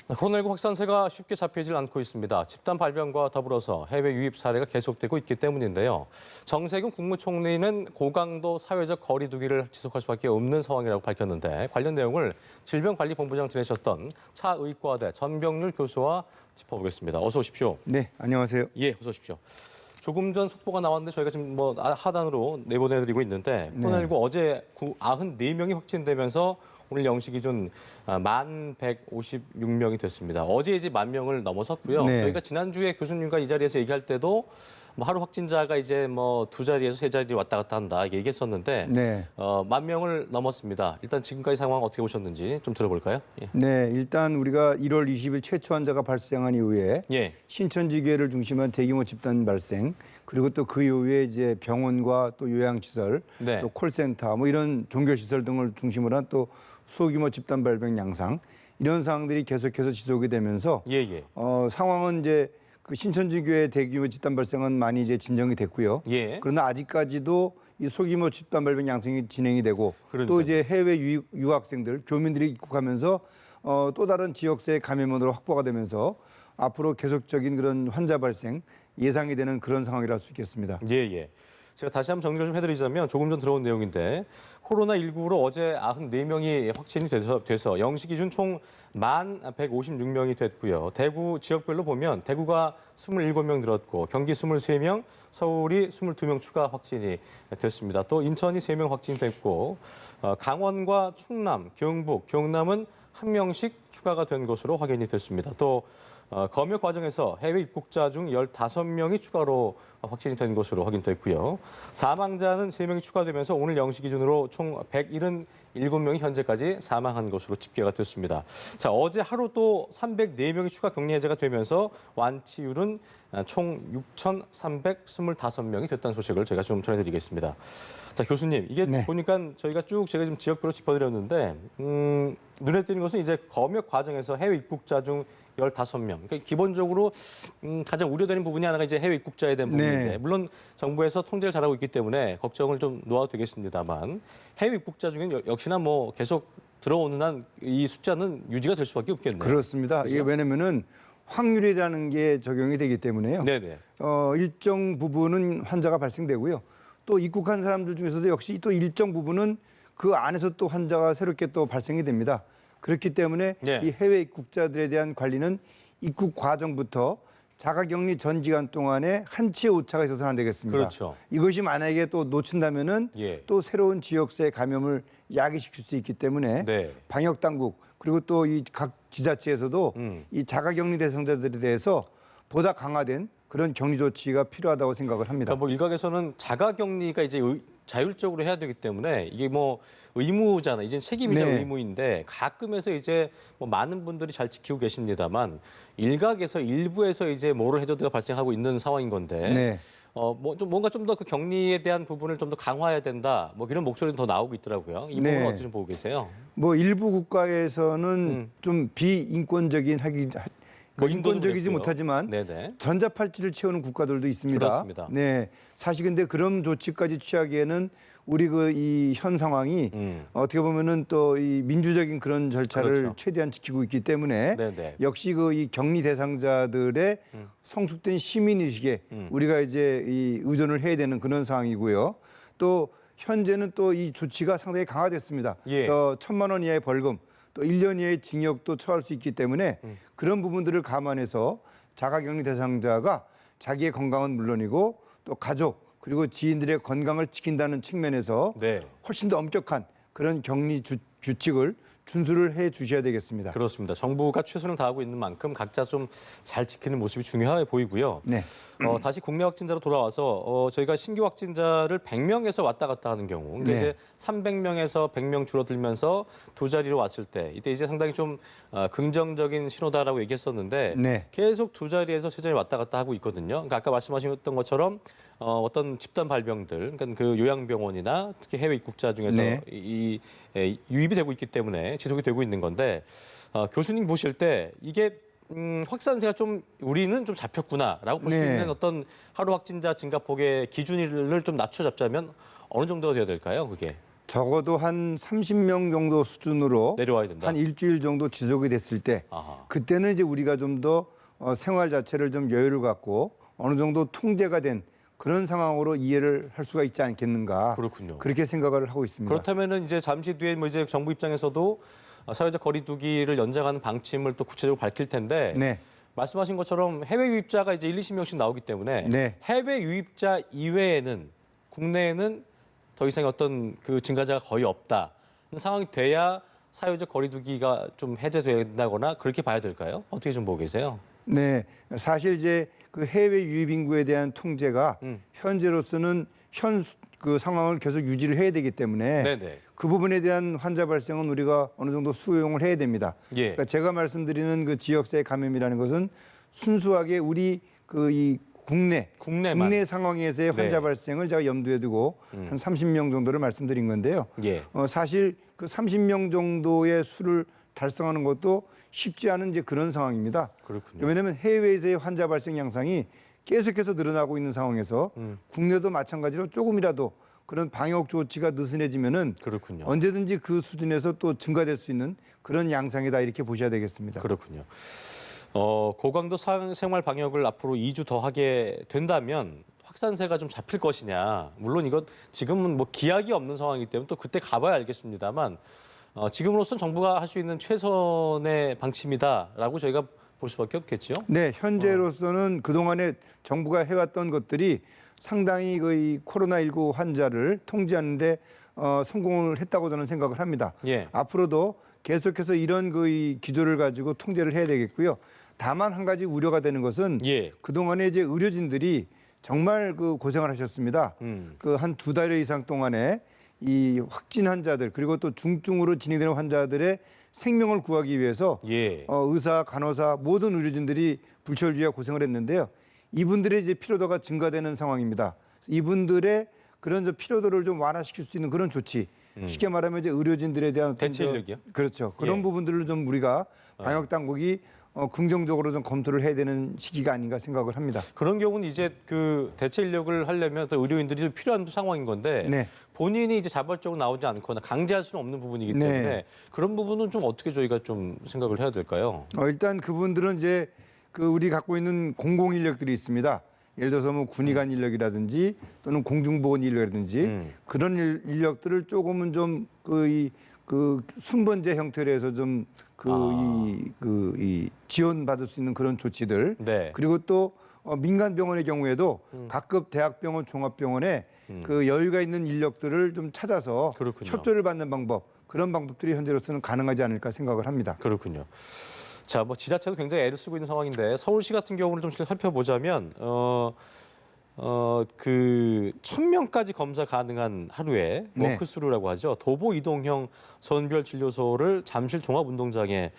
코로나19 확산세가 쉽게 잡히질 않고 있습니다. 집단 발병과 더불어서 해외 유입 사례가 계속되고 있기 때문인데요. 정세균 국무총리는 고강도 사회적 거리 두기를 지속할 수밖에 없는 상황이라고 밝혔는데 관련 내용을 질병관리본부장 지내셨던 차의과대 전병률 교수와 짚어보겠습니다. 어서 오십시오. 네, 안녕하세요. 예, 어서 오십시오. 조금 전 속보가 나왔는데 저희가 지금 하단으로 내보내드리고 있는데 코로나19 어제 94명이 확진되면서 오늘 0시 기준 11,156명이 됐습니다. 어제 이제 10,000명을 넘어섰고요. 네. 저희가 지난주에 교수님과 이 자리에서 얘기할 때도 하루 확진자가 이제 두 자리에서 세 자리 왔다 갔다 한다 얘기했었는데 네. 10,000명을 넘었습니다. 일단 지금까지 상황 어떻게 보셨는지 좀 들어볼까요? 예. 네, 일단 우리가 1월 20일 최초 환자가 발생한 이후에 예. 신천지교회를 중심한 대규모 집단 발생, 그리고 또 그 이후에 이제 병원과 또 요양시설, 네. 또 콜센터, 이런 종교시설 등을 중심으로 한 또 소규모 집단 발병 양상, 이런 상황들이 계속해서 지속이 되면서 예. 상황은 이제 그 신천지교회 대규모 집단 발생은 많이 이제 진정이 됐고요. 예. 그러나 아직까지도 이 소규모 집단 발병 양상이 진행이 되고 그러니까요. 또 이제 해외 유학생들, 교민들이 입국하면서 또 다른 지역사회 감염원으로 확보가 되면서 앞으로 계속적인 그런 환자 발생 예상이 되는 그런 상황이라 할 수 있겠습니다. 예. 제가 다시 한번 정리를 좀 해드리자면 조금 전 들어온 내용인데 코로나19로 어제 94명이 확진이 돼서 0시 기준 총 11,156명이 됐고요. 대구 지역별로 보면 대구가 27명 늘었고 경기 23명, 서울이 22명 추가 확진이 됐습니다. 또 인천이 3명 확진됐고 강원과 충남, 경북, 경남은 1명씩 추가가 된 것으로 확인이 됐습니다. 또 검역 과정에서 해외 입국자 중 15명이 추가로 확진이 된 것으로 확인됐고요. 사망자는 3명이 추가되면서 오늘 0시 기준으로 총 177명이 현재까지 사망한 것으로 집계가 됐습니다. 자, 어제 하루 또 304명이 추가 격리 해제가 되면서 완치율은 총 6,325명이 됐다는 소식을 저희가 좀 전해드리겠습니다. 자, 교수님, 이게 네. 보니까 제가 지금 지역별로 짚어드렸는데 눈에 띄는 것은 이제 검역 과정에서 해외 입국자 중 15명. 그러니까 기본적으로 가장 우려되는 부분이 하나가 이제 해외 입국자에 대한 부분인데 네. 물론 정부에서 통제를 잘하고 있기 때문에 걱정을 좀 놓아도 되겠습니다만 해외 입국자 중엔 역시나 계속 들어오는 한 이 숫자는 유지가 될 수밖에 없겠네요. 그렇습니다. 그렇죠? 이게 왜냐면은 확률이라는 게 적용이 되기 때문에요. 네네. 일정 부분은 환자가 발생되고요. 또 입국한 사람들 중에서도 역시 또 일정 부분은 그 안에서 또 환자가 새롭게 또 발생이 됩니다. 그렇기 때문에 네. 이 해외 입국자들에 대한 관리는 입국 과정부터 자가격리 전 기간 동안에 한치의 오차가 있어서는 안 되겠습니다. 그렇죠. 이것이 만약에 또 놓친다면은 예. 또 새로운 지역사회 감염을 야기시킬 수 있기 때문에 네. 방역 당국 그리고 또 이 각 지자체에서도 이 자가격리 대상자들에 대해서 보다 강화된 그런 격리 조치가 필요하다고 생각을 합니다. 그러니까 일각에서는 자가격리가 이제 자율적으로 해야 되기 때문에 이게 의무잖아. 이제 책임이자 네. 의무인데 가끔에서 이제 많은 분들이 잘 지키고 계십니다만 일부에서 이제 모럴 해저드가 발생하고 있는 상황인 건데 네. 뭔가 좀 더 그 격리에 대한 부분을 좀 더 강화해야 된다. 이런 목소리는 더 나오고 있더라고요. 이 부분은 네. 어떻게 좀 보고 계세요? 일부 국가에서는 좀 비인권적인 인권적이지 그랬고요. 못하지만 네네. 전자팔찌를 채우는 국가들도 있습니다. 그렇습니다. 네, 사실 근데 그런 조치까지 취하기에는 우리 이 현 상황이 어떻게 보면은 또 이 민주적인 그런 절차를 그렇죠. 최대한 지키고 있기 때문에 네네. 역시 이 격리 대상자들의 성숙된 시민 의식에 우리가 이제 이 의존을 해야 되는 그런 상황이고요. 또 현재는 또 이 조치가 상당히 강화됐습니다. 예. 그래서 1,000만 원 이하의 벌금, 또 1년 이하의 징역도 처할 수 있기 때문에 그런 부분들을 감안해서 자가격리 대상자가 자기의 건강은 물론이고 또 가족 그리고 지인들의 건강을 지킨다는 측면에서 네. 훨씬 더 엄격한 그런 격리 규칙을 준수를 해 주셔야 되겠습니다. 그렇습니다. 정부가 최선을 다하고 있는 만큼 각자 좀 잘 지키는 모습이 중요해 보이고요. 네. 다시 국내 확진자로 돌아와서 저희가 신규 확진자를 100명에서 왔다 갔다 하는 경우, 그러니까 네. 이제 300명에서 100명 줄어들면서 두 자리로 왔을 때 이때 이제 상당히 좀 긍정적인 신호다라고 얘기했었는데 네. 계속 두 자리에서 세 자리 왔다 갔다 하고 있거든요. 그러니까 아까 말씀하셨던 것처럼 어떤 집단 발병들, 그러니까 그 요양병원이나 특히 해외 입국자 중에서 네. 유입이 되고 있기 때문에 지속이 되고 있는 건데 교수님 보실 때 이게 확산세가 우리는 좀 잡혔구나라고 볼 수 네. 있는 어떤 하루 확진자 증가폭의 기준을 좀 낮춰 잡자면 어느 정도가 돼야 될까요, 그게? 적어도 한 30명 정도 수준으로 내려와야 된다. 한 일주일 정도 지속이 됐을 때 아하. 그때는 이제 우리가 좀 더 생활 자체를 좀 여유를 갖고 어느 정도 통제가 된 그런 상황으로 이해를 할 수가 있지 않겠는가. 그렇군요. 그렇게 생각을 하고 있습니다. 그렇다면은 이제 잠시 뒤에 뭐 이제 정부 입장에서도 사회적 거리두기를 연장하는 방침을 또 구체적으로 밝힐 텐데 네. 말씀하신 것처럼 해외 유입자가 이제 1, 20명씩 나오기 때문에 네. 해외 유입자 이외에는 국내에는 더 이상의 어떤 그 증가자가 거의 없다. 상황이 돼야 사회적 거리두기가 좀 해제된다거나 그렇게 봐야 될까요? 어떻게 좀 보고 계세요? 네. 사실 이제 그 해외 유입 인구에 대한 통제가 현재로서는 그 상황을 계속 유지를 해야 되기 때문에 네네. 그 부분에 대한 환자 발생은 우리가 어느 정도 수용을 해야 됩니다. 예. 그러니까 제가 말씀드리는 그 지역사회 감염이라는 것은 순수하게 우리 그 이 국내만. 국내 상황에서의 환자 네. 발생을 제가 염두에 두고 한 30명 정도를 말씀드린 건데요. 예. 사실 그 30명 정도의 수를 달성하는 것도 쉽지 않은 이제 그런 상황입니다. 그렇군요. 왜냐하면 해외에서의 환자 발생 양상이 계속해서 늘어나고 있는 상황에서 국내도 마찬가지로 조금이라도 그런 방역 조치가 느슨해지면은 그렇군요. 언제든지 그 수준에서 또 증가될 수 있는 그런 양상이다 이렇게 보셔야 되겠습니다. 그렇군요. 고강도 생활 방역을 앞으로 2주 더 하게 된다면 확산세가 좀 잡힐 것이냐. 물론 이건 지금은 뭐 기약이 없는 상황이기 때문에 또 그때 가봐야 알겠습니다만 지금으로선 정부가 할 수 있는 최선의 방침이다라고 저희가 볼 수밖에 없겠죠. 네, 현재로서는 그동안에 정부가 해왔던 것들이 상당히 이 코로나19 환자를 통제하는데 성공을 했다고 저는 생각을 합니다. 예. 앞으로도 계속해서 이런 이 기조를 가지고 통제를 해야 되겠고요. 다만 한 가지 우려가 되는 것은 예. 그동안에 이제 의료진들이 정말 그 고생을 하셨습니다. 그 한 2달여 이상 동안에 이 확진 환자들 그리고 또 중증으로 진행되는 환자들의 생명을 구하기 위해서 예. 의사, 간호사 모든 의료진들이 불철주야 고생을 했는데요. 이분들의 이제 피로도가 증가되는 상황입니다. 이분들의 그런 피로도를 좀 완화시킬 수 있는 그런 조치. 쉽게 말하면 이제 의료진들에 대한 어떤 대체 인력이요? 그렇죠. 그런 예. 부분들을 좀 우리가 방역 당국이 긍정적으로 좀 검토를 해야 되는 시기가 아닌가 생각을 합니다. 그런 경우는 이제 그 대체 인력을 하려면 또 의료인들이 필요한 상황인 건데 네. 본인이 이제 자발적으로 나오지 않거나 강제할 수는 없는 부분이기 네. 때문에 그런 부분은 좀 어떻게 저희가 좀 생각을 해야 될까요? 일단 그분들은 이제 그 우리 갖고 있는 공공 인력들이 있습니다. 예를 들어서 뭐 군의관 인력이라든지 또는 공중보건 인력이라든지 그런 인력들을 조금은 좀 그 순번제 형태로 해서 좀 이 지원받을 수 있는 그런 조치들. 네. 그리고 또 민간 병원의 경우에도 각급 대학병원, 종합병원에 그 여유가 있는 인력들을 좀 찾아서 그렇군요. 협조를 받는 방법 그런 방법들이 현재로서는 가능하지 않을까 생각을 합니다. 그렇군요. 자, 뭐 지자체도 굉장히 애를 쓰고 있는 상황인데 서울시 같은 경우를 좀 살펴보자면 그 1,000명까지 검사 가능한 하루에 네. 워크스루라고 하죠. 도보 이동형 선별 진료소를 잠실 종합운동장에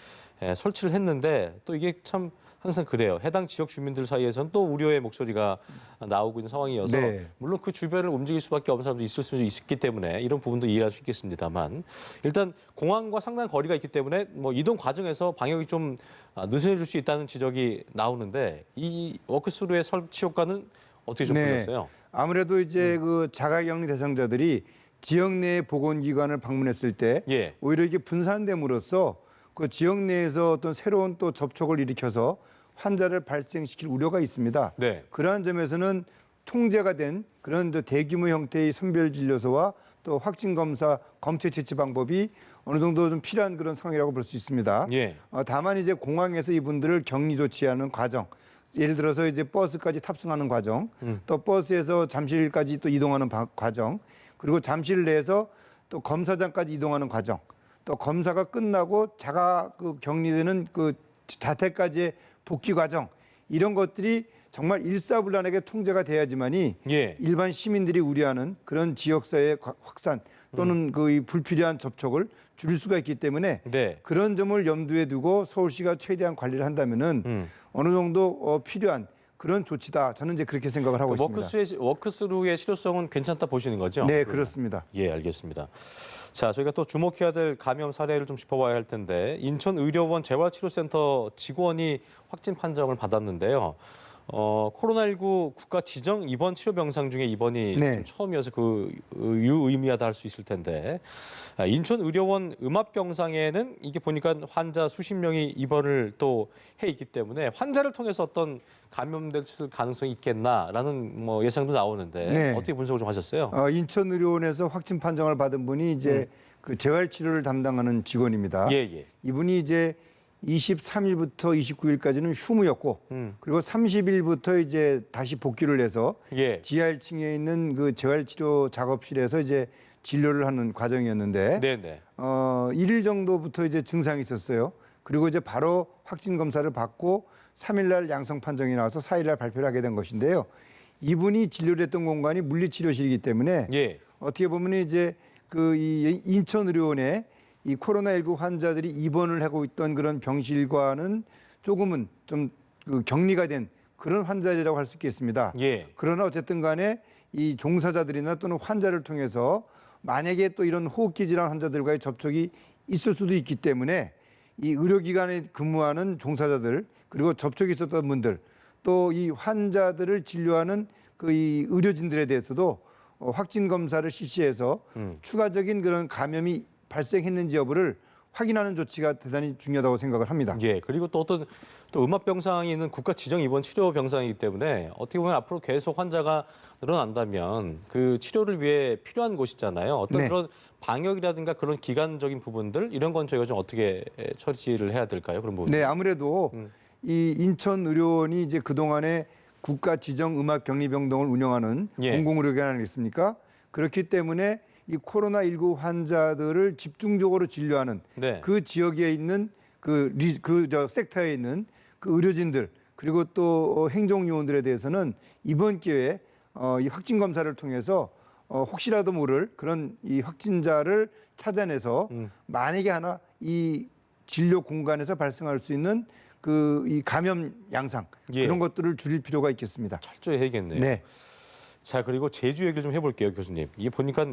설치를 했는데 또 이게 참 항상 그래요. 해당 지역 주민들 사이에서는 또 우려의 목소리가 나오고 있는 상황이어서 네. 물론 그 주변을 움직일 수밖에 없는 사람도 있을 수 있기 때문에 이런 부분도 이해할 수 있겠습니다만 일단 공항과 상당한 거리가 있기 때문에 뭐 이동 과정에서 방역이 좀 느슨해질 수 있다는 지적이 나오는데 이 워크스루의 설치 효과는 어떻게 좀 보셨어요? 아무래도 이제 그 자가격리 대상자들이 지역 내 보건기관을 방문했을 때 예. 오히려 이게 분산됨으로써 그 지역 내에서 어떤 새로운 또 접촉을 일으켜서 환자를 발생시킬 우려가 있습니다. 네. 그러한 점에서는 통제가 된 그런 대규모 형태의 선별진료소와 또 확진검사 검체 채취 방법이 어느 정도 좀 필요한 그런 상황이라고 볼 수 있습니다. 예. 다만 이제 공항에서 이분들을 격리 조치하는 과정, 예를 들어서 이제 버스까지 탑승하는 과정, 또 버스에서 잠실까지 또 이동하는 과정, 그리고 잠실 내에서 또 검사장까지 이동하는 과정, 또 검사가 끝나고 자가 그 격리되는 그 자택까지의 복귀 과정, 이런 것들이 정말 일사불란하게 통제가 돼야지만이 예. 일반 시민들이 우려하는 그런 지역사회 확산 또는 그 불필요한 접촉을 줄일 수가 있기 때문에 네. 그런 점을 염두에 두고 서울시가 최대한 관리를 한다면은 어느 정도 필요한 그런 조치다. 저는 이제 그렇게 생각을 하고 있습니다. 워크스루의 실효성은 괜찮다 보시는 거죠? 네, 그렇습니다. 예, 알겠습니다. 자, 저희가 또 주목해야 될 감염 사례를 좀 짚어봐야 할 텐데 인천의료원 재활치료센터 직원이 확진 판정을 받았는데요. 코로나19 국가 지정 입원 치료 병상 중에 입원이 네. 좀 처음이어서 그 유의미하다 할 수 있을 텐데 인천 의료원 음압병상에는 이게 보니까 환자 수십 명이 입원을 또 해 있기 때문에 환자를 통해서 어떤 감염될 가능성이 있겠나라는 뭐 예상도 나오는데 네. 어떻게 분석을 좀 하셨어요? 인천의료원에서 확진 판정을 받은 분이 이제 그 재활 치료를 담당하는 직원입니다. 예, 예. 이분이 이제 23일부터 29일까지는 휴무였고 그리고 30일부터 이제 다시 복귀를 해서 예. 지하 1층에 있는 그 재활치료 작업실에서 이제 진료를 하는 과정이었는데 네네. 1일 정도부터 이제 증상이 있었어요. 그리고 이제 바로 확진 검사를 받고 3일날 양성 판정이 나와서 4일날 발표를 하게 된 것인데요. 이분이 진료를 했던 공간이 물리치료실이기 때문에 예. 어떻게 보면 이제 그 이 인천의료원에 이 코로나19 환자들이 입원을 하고 있던 그런 병실과는 조금은 좀 그 격리가 된 그런 환자들이라고 할 수 있겠습니다. 예. 그러나 어쨌든 간에 이 종사자들이나 또는 환자를 통해서 만약에 또 이런 호흡기 질환 환자들과의 접촉이 있을 수도 있기 때문에 이 의료기관에 근무하는 종사자들 그리고 접촉이 있었던 분들 또 이 환자들을 진료하는 그 이 의료진들에 대해서도 확진 검사를 실시해서 추가적인 그런 감염이 발생했는지 여부를 확인하는 조치가 대단히 중요하다고 생각을 합니다. 예. 그리고 또 어떤 또 음압병상이 있는 국가 지정 입원 치료 병상이기 때문에 어떻게 보면 앞으로 계속 환자가 늘어난다면 그 치료를 위해 필요한 곳이잖아요. 어떤 네. 그런 방역이라든가 그런 기간적인 부분들 이런 건 저희가 좀 어떻게 처리를 해야 될까요? 그런 부분. 네, 아무래도 이 인천의료원이 이제 그동안에 국가 지정 음압격리병동을 운영하는 예. 공공의료기관 아니겠습니까? 그렇기 때문에 이 코로나19 환자들을 집중적으로 진료하는 네. 그 지역에 있는 저 섹터에 있는 그 의료진들 그리고 또 행정요원들에 대해서는 이번 기회에 이 확진 검사를 통해서 혹시라도 모를 그런 이 확진자를 찾아내서 만약에 하나 이 진료 공간에서 발생할 수 있는 그 이 감염 양상 예. 그런 것들을 줄일 필요가 있겠습니다. 철저히 해야겠네요. 네. 자, 그리고 제주 얘기를 좀 해볼게요, 교수님. 이게 보니까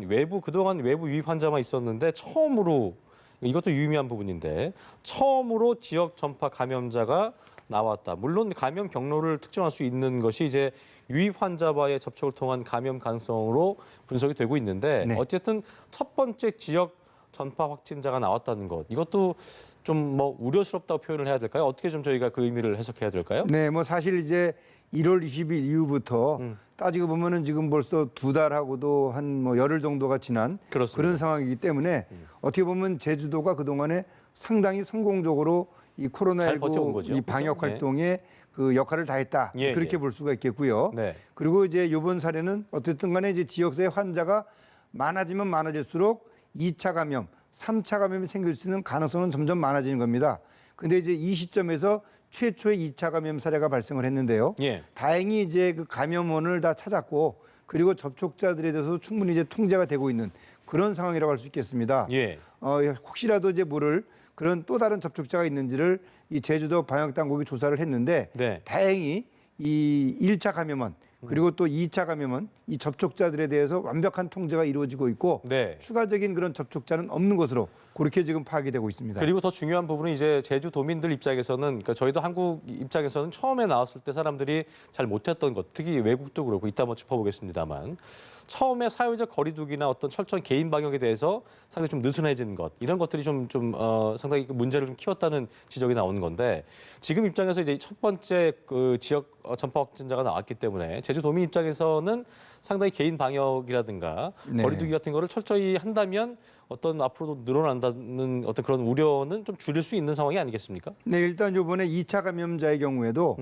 그동안 외부 유입 환자만 있었는데 처음으로 이것도 유의미한 부분인데 처음으로 지역 전파 감염자가 나왔다. 물론 감염 경로를 특정할 수 있는 것이 이제 유입 환자와의 접촉을 통한 감염 가능성으로 분석이 되고 있는데 네. 어쨌든 첫 번째 지역 전파 확진자가 나왔다는 것 이것도 좀 뭐 우려스럽다고 표현을 해야 될까요? 어떻게 좀 저희가 그 의미를 해석해야 될까요? 네, 뭐 사실 이제 1월 20일 이후부터 따지고 보면은 지금 벌써 2달하고도 한 뭐 열흘 정도가 지난 그렇습니다. 그런 상황이기 때문에 어떻게 보면 제주도가 그동안에 상당히 성공적으로 이 잘 버텨온 거죠. 코로나19 이 방역 그렇죠? 네. 활동에 그 역할을 다했다. 예, 그렇게 예. 볼 수가 있겠고요. 네. 그리고 이제 이번 사례는 어쨌든 간에 이제 지역사회 환자가 많아지면 많아질수록 2차 감염, 3차 감염이 생길 수 있는 가능성은 점점 많아지는 겁니다. 근데 이제 이 시점에서 최초의 2차 감염 사례가 발생을 했는데요. 예. 다행히 이제 그 감염원을 다 찾았고 그리고 접촉자들에 대해서 충분히 이제 통제가 되고 있는 그런 상황이라고 할 수 있겠습니다. 예. 혹시라도 이제 모를 그런 또 다른 접촉자가 있는지를 이 제주도 방역 당국이 조사를 했는데 네. 다행히 이 1차 감염원 그리고 또 2차 감염원 이 접촉자들에 대해서 완벽한 통제가 이루어지고 있고 네. 추가적인 그런 접촉자는 없는 것으로 그렇게 지금 파악이 되고 있습니다. 그리고 더 중요한 부분은 이제 제주도민들 입장에서는 그러니까 저희도 한국 입장에서는 처음에 나왔을 때 사람들이 잘 못했던 것 특히 외국도 그렇고 이따 한번 짚어보겠습니다만 처음에 사회적 거리두기나 어떤 철저한 개인 방역에 대해서 상당히 좀 느슨해진 것 이런 것들이 좀 상당히 그 문제를 좀 키웠다는 지적이 나오는 건데 지금 입장에서 이제 첫 번째 그 지역 전파 확진자가 나왔기 때문에 제주도민 입장에서는 상당히 개인 방역이라든가 네. 거리두기 같은 거를 철저히 한다면 어떤 앞으로도 늘어난다는 어떤 그런 우려는 좀 줄일 수 있는 상황이 아니겠습니까? 네, 일단 이번에 2차 감염자의 경우에도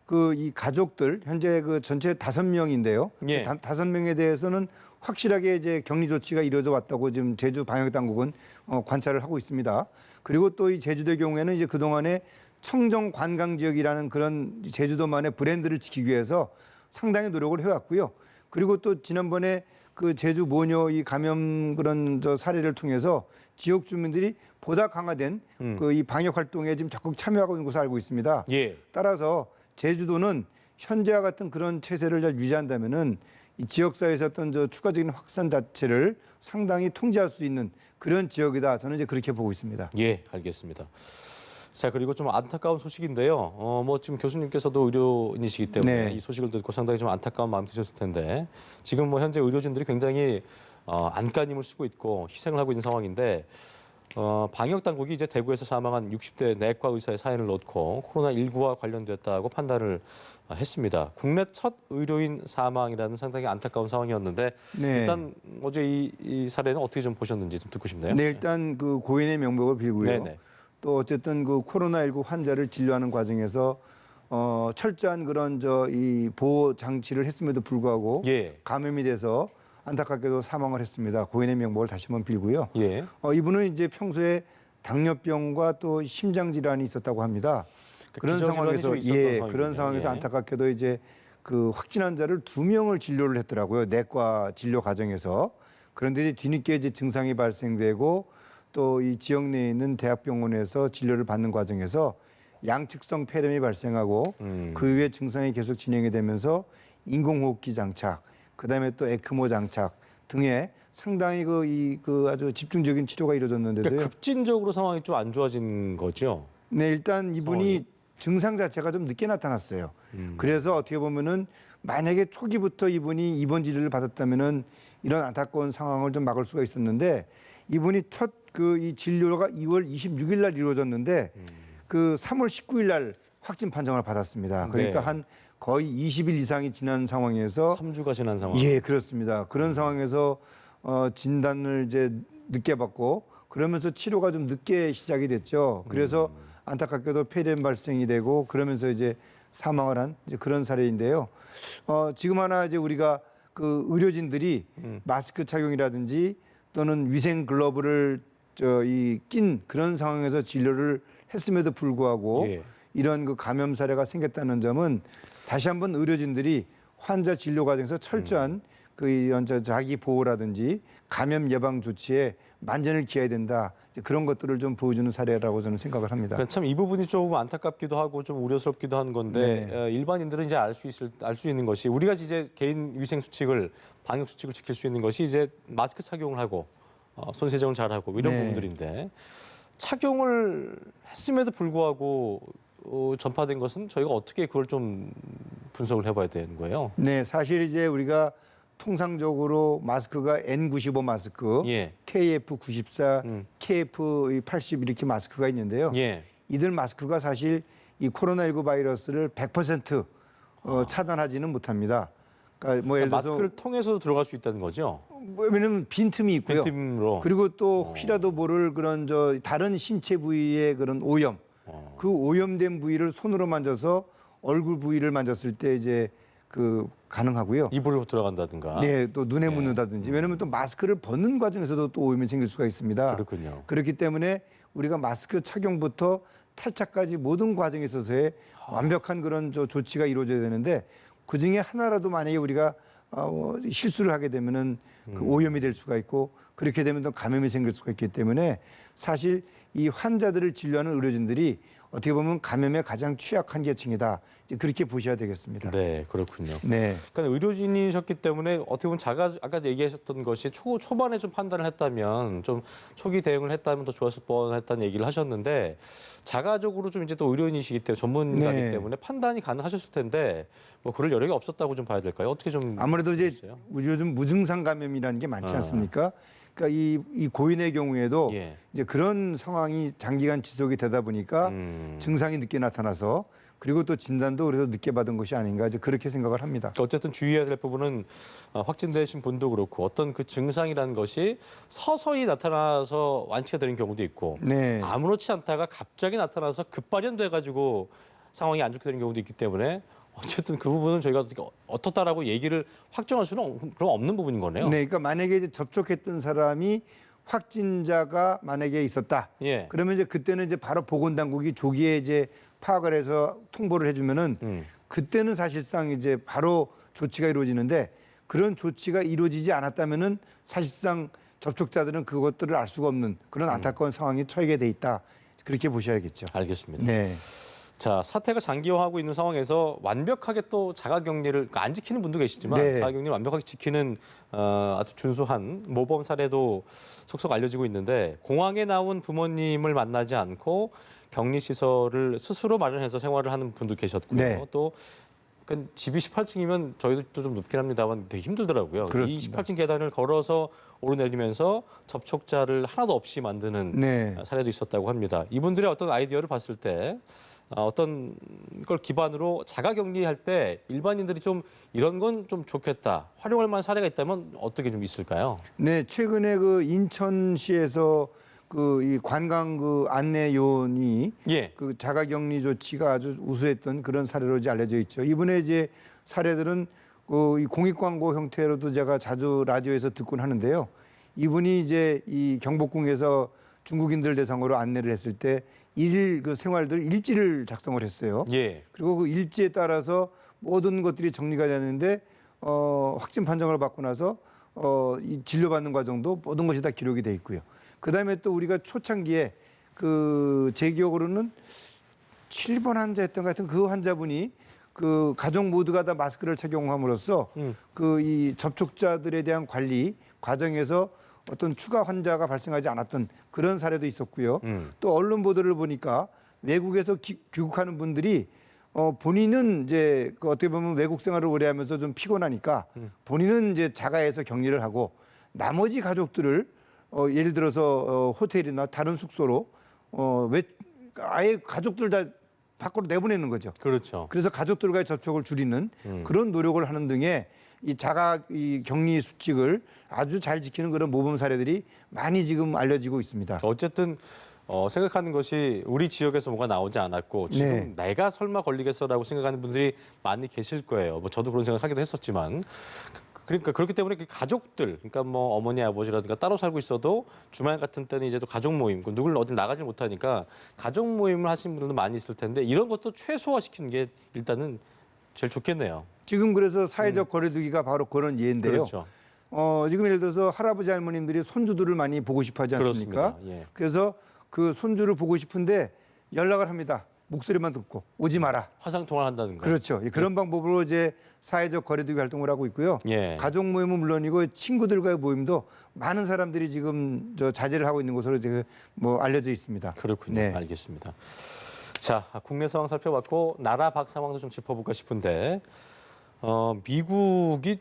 그 이 가족들 현재 그 전체 5명인데요. 예. 5명에 대해서는 확실하게 이제 격리 조치가 이루어져 왔다고 지금 제주 방역 당국은 관찰을 하고 있습니다. 그리고 또 이 제주도의 경우에는 이제 그동안에 청정 관광 지역이라는 그런 제주도만의 브랜드를 지키기 위해서 상당히 노력을 해왔고요. 그리고 또 지난번에 그 제주 모녀 이 감염 그런 사례를 통해서 지역 주민들이 보다 강화된 그 이 방역 활동에 지금 적극 참여하고 있는 것으로 알고 있습니다. 예. 따라서 제주도는 현재와 같은 그런 체제를 잘 유지한다면은 이 지역사회에서 어떤 추가적인 확산 자체를 상당히 통제할 수 있는 그런 지역이다. 저는 이제 그렇게 보고 있습니다. 예, 알겠습니다. 자, 그리고 좀 안타까운 소식인데요. 뭐 지금 교수님께서도 의료인이시기 때문에 네. 이 소식을 듣고 상당히 좀 안타까운 마음 드셨을 텐데 지금 뭐 현재 의료진들이 굉장히 안간힘을 쓰고 있고 희생을 하고 있는 상황인데 방역 당국이 이제 대구에서 사망한 60대 내과 의사의 사연을 놓고 코로나19와 관련됐다고 판단을 했습니다. 국내 첫 의료인 사망이라는 상당히 안타까운 상황이었는데 네. 일단 어제 이 사례는 어떻게 좀 보셨는지 좀 듣고 싶네요. 네, 일단 그 고인의 명복을 빌고요. 네네. 또 어쨌든 그 코로나19 환자를 진료하는 과정에서 철저한 그런 이 보호 장치를 했음에도 불구하고 예. 감염이 돼서 안타깝게도 사망을 했습니다. 고인의 명복을 다시 한번 빌고요. 예. 이분은 이제 평소에 당뇨병과 또 심장 질환이 있었다고 합니다. 그런 기저질환이 상황에서 좀 있었던 상황이군요. 그런 상황에서 예. 안타깝게도 이제 그 확진 환자를 2명을 진료를 했더라고요. 내과 진료 과정에서. 그런데 이제 뒤늦게 이제 증상이 발생되고 또 이 지역 내에 있는 대학병원에서 진료를 받는 과정에서 양측성 폐렴이 발생하고 그 이후에 증상이 계속 진행이 되면서 인공호흡기 장착, 그다음에 또 에크모 장착 등의 상당히 그 아주 집중적인 치료가 이루어졌는데도요. 그러니까 급진적으로 상황이 좀 안 좋아진 거죠. 네, 일단 이분이 증상 자체가 좀 늦게 나타났어요. 그래서 어떻게 보면은 만약에 초기부터 이분이 입원 진료를 받았다면은 이런 안타까운 상황을 좀 막을 수가 있었는데 이분이 첫 이 진료가 2월 26일 날 이루어졌는데 그 3월 19일 날 확진 판정을 받았습니다. 그러니까 네. 한 거의 20일 이상이 지난 상황에서 3주가 지난 상황. 예, 그렇습니다. 그런 상황에서 진단을 이제 늦게 받고 그러면서 치료가 좀 늦게 시작이 됐죠. 그래서 안타깝게도 폐렴 발생이 되고 그러면서 이제 사망을 한 이제 그런 사례인데요. 지금 하나 이제 우리가 그 의료진들이 마스크 착용이라든지 또는 위생 글러브를 낀 그런 상황에서 진료를 했음에도 불구하고 예. 이런 그 감염 사례가 생겼다는 점은 다시 한번 의료진들이 환자 진료 과정에서 철저한 그 자기 보호라든지 감염 예방 조치에 만전을 기해야 된다. 그런 것들을 좀 보여주는 사례라고 저는 생각을 합니다. 그러니까 참 이 부분이 조금 안타깝기도 하고 좀 우려스럽기도 한 건데 네. 일반인들은 이제 알 수 있는 것이 우리가 이제 개인 위생 수칙을 방역 수칙을 지킬 수 있는 것이 이제 마스크 착용을 하고 손 세정을 잘 하고 이런 네. 부분들인데 착용을 했음에도 불구하고 전파된 것은 저희가 어떻게 그걸 좀 분석을 해봐야 되는 거예요? 네, 사실 이제 우리가 통상적으로 마스크가 N95 마스크, 예. KF94, KF80 이렇게 마스크가 있는데요. 예. 이들 마스크가 사실 이 코로나19 바이러스를 100% 차단하지는 못합니다. 그러니까 뭐 예를 들어서 마스크를 통해서도 들어갈 수 있다는 거죠? 왜냐면 빈틈이 있고요. 빈틈으로. 그리고 또 혹시라도 모를 그런 다른 신체 부위의 그런 오염, 그 오염된 부위를 손으로 만져서 얼굴 부위를 만졌을 때 이제 그 가능하고요. 입으로 들어간다든가. 네, 또 눈에 묻는다든지. 왜냐하면 또 마스크를 벗는 과정에서도 또 오염이 생길 수가 있습니다. 그렇군요. 그렇기 때문에 우리가 마스크 착용부터 탈착까지 모든 과정에 있어서의 완벽한 그런 조치가 이루어져야 되는데 그 중에 하나라도 만약에 우리가 실수를 하게 되면은 그 오염이 될 수가 있고 그렇게 되면 또 감염이 생길 수가 있기 때문에 사실 이 환자들을 진료하는 의료진들이 어떻게 보면 감염에 가장 취약한 계층이다. 이제 그렇게 보셔야 되겠습니다. 네, 그렇군요. 네. 그러니까 의료진이셨기 때문에 어떻게 보면 아까 얘기하셨던 것이 초반에 좀 판단을 했다면 좀 초기 대응을 했다면 더 좋았을 뻔했다는 얘기를 하셨는데 자가적으로 좀 이제 또 의료인이시기 때문에 전문가이기 네. 때문에 판단이 가능하셨을 텐데 뭐 그럴 여력이 없었다고 좀 봐야 될까요? 어떻게 좀 아무래도 이제 보세요? 요즘 무증상 감염이라는 게 많지 않습니까? 그러니까 이 고인의 경우에도 예. 이제 그런 상황이 장기간 지속이 되다 보니까 증상이 늦게 나타나서 그리고 또 진단도 그래서 늦게 받은 것이 아닌가 이제 그렇게 생각을 합니다. 어쨌든 주의해야 될 부분은 확진되신 분도 그렇고 어떤 그 증상이라는 것이 서서히 나타나서 완치가 되는 경우도 있고 네. 아무렇지 않다가 갑자기 나타나서 급발현돼 가지고 상황이 안 좋게 되는 경우도 있기 때문에 어쨌든 그 부분은 저희가 어떻다라고 얘기를 확정할 수는 그럼 없는 부분인 거네요. 네, 그러니까 만약에 이제 접촉했던 사람이 확진자가 만약에 있었다. 예. 그러면 이제 그때는 이제 바로 보건당국이 조기에 이제 파악을 해서 통보를 해주면은 그때는 사실상 이제 바로 조치가 이루어지는데 그런 조치가 이루어지지 않았다면은 사실상 접촉자들은 그것들을 알 수가 없는 그런 안타까운 상황에 처하게 돼 있다. 그렇게 보셔야겠죠. 알겠습니다. 네. 자, 사태가 장기화하고 있는 상황에서 완벽하게 또 자가격리를 그러니까 안 지키는 분도 계시지만 네. 자가격리를 완벽하게 지키는 아주 준수한 모범 사례도 속속 알려지고 있는데 공항에 나온 부모님을 만나지 않고 격리 시설을 스스로 마련해서 생활을 하는 분도 계셨고요. 네. 또 그러니까 집이 18층이면 저희도 좀 높긴 합니다만 되게 힘들더라고요. 그렇습니다. 이 18층 계단을 걸어서 오르내리면서 접촉자를 하나도 없이 만드는 네. 사례도 있었다고 합니다. 이분들의 어떤 아이디어를 봤을 때 어떤 걸 기반으로 자가격리할 때 일반인들이 좀 이런 건 좀 좋겠다, 활용할 만한 사례가 있다면 어떻게 좀 있을까요? 네, 최근에 그 인천시에서 그 이 관광 그 안내 요원이 예. 그 자가격리 조치가 아주 우수했던 그런 사례로 이제 알려져 있죠. 이번에 이제 사례들은 그 이 공익 광고 형태로도 제가 자주 라디오에서 듣곤 하는데요. 이분이 이제 이 경복궁에서 중국인들 대상으로 안내를 했을 때 일일 그 생활들 일지를 작성을 했어요. 예. 그리고 그 일지에 따라서 모든 것들이 정리가 되는데 확진 판정을 받고 나서 이 진료받는 과정도 모든 것이 다 기록이 돼 있고요. 그다음에 또 우리가 초창기에 그 제 기억으로는 7번 환자였던 것 같은 그 환자분이 그 가족 모두가 다 마스크를 착용함으로써 그 이 접촉자들에 대한 관리 과정에서 어떤 추가 환자가 발생하지 않았던 그런 사례도 있었고요. 또 언론 보도를 보니까 외국에서 귀국하는 분들이 본인은 이제 그 어떻게 보면 외국 생활을 오래 하면서 좀 피곤하니까 본인은 이제 자가에서 격리를 하고 나머지 가족들을 예를 들어서 호텔이나 다른 숙소로 아예 가족들 다 밖으로 내보내는 거죠. 그렇죠. 그래서 가족들과의 접촉을 줄이는 그런 노력을 하는 등의 이 자가 이 격리 수칙을 아주 잘 지키는 그런 모범 사례들이 많이 지금 알려지고 있습니다. 어쨌든 생각하는 것이 우리 지역에서 뭐가 나오지 않았고 지금 내가 설마 걸리겠어라고 생각하는 분들이 많이 계실 거예요. 뭐 저도 그런 생각하기도 했었지만 그러니까 그렇기 때문에 그 가족들, 그러니까 뭐 어머니 아버지라든가 따로 살고 있어도 주말 같은 때는 이제 또 가족 모임, 누굴 어딜 나가지 못하니까 가족 모임을 하신 분들도 많이 있을 텐데 이런 것도 최소화시키는 게 일단은 제일 좋겠네요. 지금 그래서 사회적 거리두기가 바로 그런 예인데요. 그렇죠. 지금 예를 들어서 할아버지 할머님들이 손주들을 많이 보고 싶어 하지 않습니까? 그렇습니다. 예. 그래서 그 손주를 보고 싶은데 연락을 합니다. 목소리만 듣고 오지 마라. 화상 통화를 한다는 거. 그렇죠. 그런 방법으로 이제 사회적 거리두기 활동을 하고 있고요. 예. 가족 모임은 물론이고 친구들과의 모임도 많은 사람들이 지금 자제를 하고 있는 것으로 지금 뭐 알려져 있습니다. 그렇군요. 네. 알겠습니다. 자, 국내 상황 살펴봤고 나라 밖 상황도 좀 짚어볼까 싶은데 미국이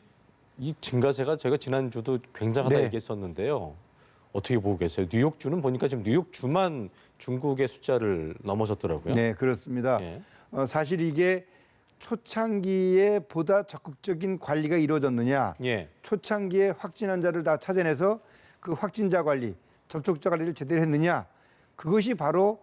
이 증가세가 저희가 지난주도 굉장하다 네. 얘기했었는데요. 어떻게 보고 계세요? 뉴욕주는 보니까 지금 뉴욕주만 중국의 숫자를 넘어섰더라고요. 네, 그렇습니다. 예. 사실 이게 초창기에 보다 적극적인 관리가 이루어졌느냐, 예. 초창기에 확진 환자를 다 찾아내서 그 확진자 관리, 접촉자 관리를 제대로 했느냐, 그것이 바로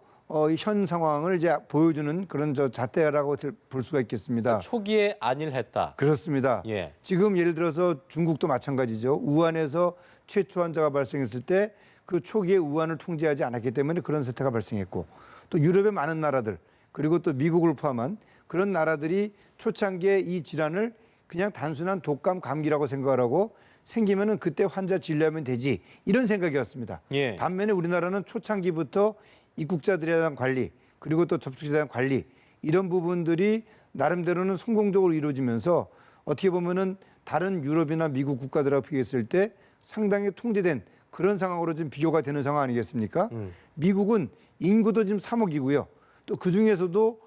현 상황을 이제 보여주는 그런 잣대라고 볼 수가 있겠습니다. 초기에 안일했다. 그렇습니다. 예. 지금 예를 들어서 중국도 마찬가지죠. 우한에서 최초 환자가 발생했을 때 그 초기에 우한을 통제하지 않았기 때문에 그런 사태가 발생했고 또 유럽의 많은 나라들 그리고 또 미국을 포함한 그런 나라들이 초창기에 이 질환을 그냥 단순한 독감 감기라고 생각을 하고 생기면은 그때 환자 진료하면 되지 이런 생각이었습니다. 예. 반면에 우리나라는 초창기부터 입국자들에 대한 관리 그리고 또 접촉자에 대한 관리 이런 부분들이 나름대로는 성공적으로 이루어지면서 어떻게 보면은 다른 유럽이나 미국 국가들하고 비교했을 때 상당히 통제된 그런 상황으로 지금 비교가 되는 상황 아니겠습니까? 미국은 인구도 지금 3억이고요. 또 그중에서도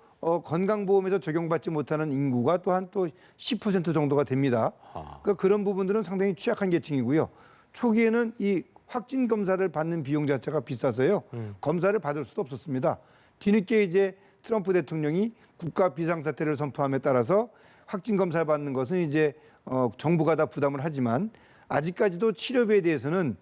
건강보험에서 적용받지 못하는 인구가 또한 또 10% 정도가 됩니다. 그러니까 그런 부분들은 상당히 취약한 계층이고요. 초기에는 이 확진 검사를 받는 비용 자체가 비싸서요. 검사를 받을 수도 없었습니다. 뒤늦게 이제 트럼프 대통령이 국가 비상사태를 선포함에 따라서 확진 검사를 받는 것은 이제 정부가 다 부담을 하지만 아직까지도 치료비에 대해서는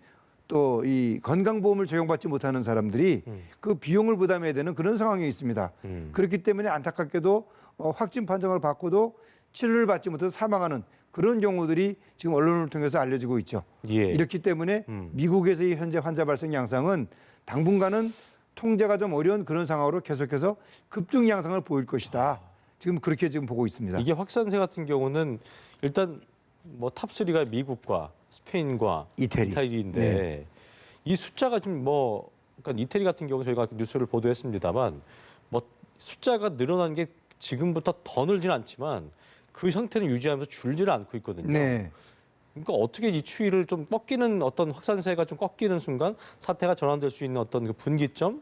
또 이 건강보험을 적용받지 못하는 사람들이 그 비용을 부담해야 되는 그런 상황이 있습니다. 그렇기 때문에 안타깝게도 확진 판정을 받고도 치료를 받지 못해서 사망하는 그런 경우들이 지금 언론을 통해서 알려지고 있죠. 예. 이렇기 때문에 미국에서의 현재 환자 발생 양상은 당분간은 통제가 좀 어려운 그런 상황으로 계속해서 급증 양상을 보일 것이다. 지금 그렇게 지금 보고 있습니다. 이게 확산세 같은 경우는 일단 뭐 탑3가 미국과 스페인과 이태리. 이태리인데 네. 이 숫자가 지금 뭐 그러니까 이태리 같은 경우 저희가 뉴스를 보도했습니다만 뭐 숫자가 늘어난 게 지금부터 더 늘지는 않지만 그 형태는 유지하면서 줄지를 않고 있거든요. 네. 그러니까 어떻게 이 추이를 좀 꺾이는 어떤 확산세가 좀 꺾이는 순간 사태가 전환될 수 있는 어떤 그 분기점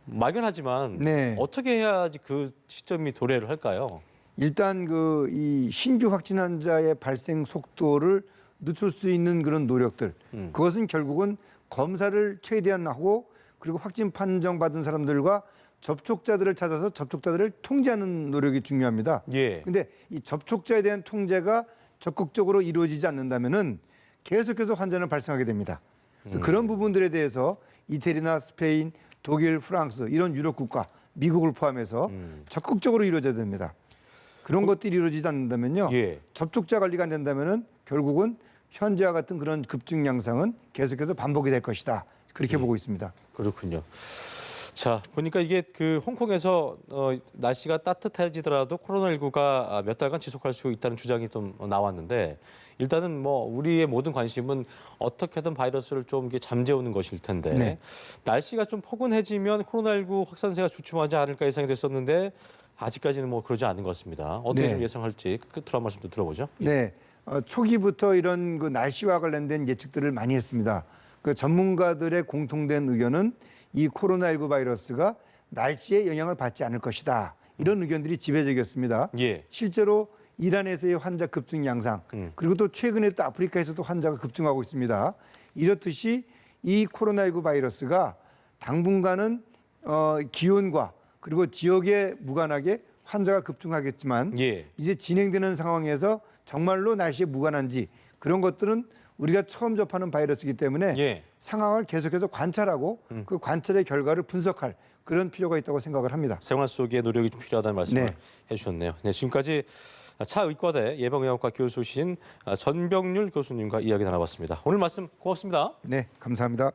막연하지만 네. 어떻게 해야지 그 시점이 도래를 할까요? 일단 이 신규 확진 환자의 발생 속도를 늦출 수 있는 그런 노력들, 그것은 결국은 검사를 최대한 하고 그리고 확진 판정받은 사람들과 접촉자들을 찾아서 접촉자들을 통제하는 노력이 중요합니다. 예. 근데 이 접촉자에 대한 통제가 적극적으로 이루어지지 않는다면은 계속해서 환자는 발생하게 됩니다. 그래서 그런 부분들에 대해서 이태리나 스페인, 독일, 프랑스 이런 유럽 국가, 미국을 포함해서 적극적으로 이루어져야 됩니다. 그런 것들이 이루어지지 않는다면요, 예. 접촉자 관리가 안 된다면은 결국은 현재와 같은 그런 급증 양상은 계속해서 반복이 될 것이다. 그렇게 보고 있습니다. 그렇군요. 자, 보니까 이게 그 홍콩에서 날씨가 따뜻해지더라도 코로나19가 몇 달간 지속할 수 있다는 주장이 좀 나왔는데 일단은 뭐 우리의 모든 관심은 어떻게든 바이러스를 좀 이렇게 잠재우는 것일 텐데 네. 날씨가 좀 포근해지면 코로나19 확산세가 주춤하지 않을까 예상이 됐었는데 아직까지는 뭐 그러지 않은 것 같습니다. 어떻게 네. 좀 예상할지 끝으로 한 말씀 좀 들어보죠. 네, 초기부터 이런 그 날씨와 관련된 예측들을 많이 했습니다. 그 전문가들의 공통된 의견은 이 코로나19 바이러스가 날씨에 영향을 받지 않을 것이다. 이런 의견들이 지배적이었습니다. 예. 실제로 이란에서의 환자 급증 양상, 그리고 또 최근에 또 아프리카에서도 환자가 급증하고 있습니다. 이렇듯이 이 코로나19 바이러스가 당분간은 기온과 그리고 지역에 무관하게 환자가 급증하겠지만 예. 이제 진행되는 상황에서 정말로 날씨에 무관한지 그런 것들은 우리가 처음 접하는 바이러스이기 때문에 예. 상황을 계속해서 관찰하고 그 관찰의 결과를 분석할 그런 필요가 있다고 생각을 합니다. 생활 속에 노력이 좀 필요하다는 말씀을 네. 해주셨네요. 네, 지금까지 차의과대 예방의학과 교수신 전병률 교수님과 이야기 나눠봤습니다. 오늘 말씀 고맙습니다. 네, 감사합니다.